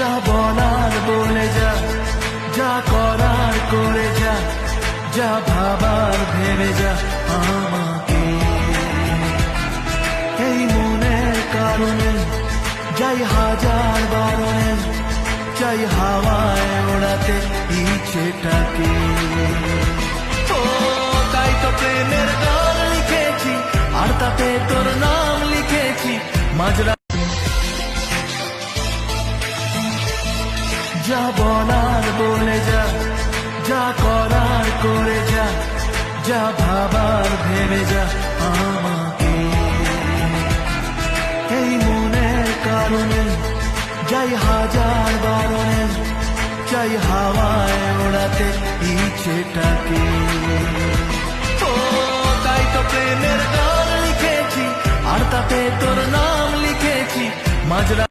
যা বলার বলে যা, যা করার করে যা, যা ভাবার ভেবে যা আমাকে। এই মনের কারণে যাই হাজার বারণে, চাই হাওয়ায় ওড়াতে ইচ্ছেটাকে। ও তাই তো প্রেমের গান লিখেছি, আর তাতে তোর নাম লিখেছি মাজরা। যা বলার বলে যা, যা করার করে যা, যা ভাবার ভেবে যা আমাকে। এই মনের কারণে যাই হাজার বারণে, চাই হাওয়ায় ওড়াতে ইচ্ছেটাকে। ও তাই তো প্রেমের গান লিখেছি, আর তাতে তোর নাম লিখেছি মাজরা।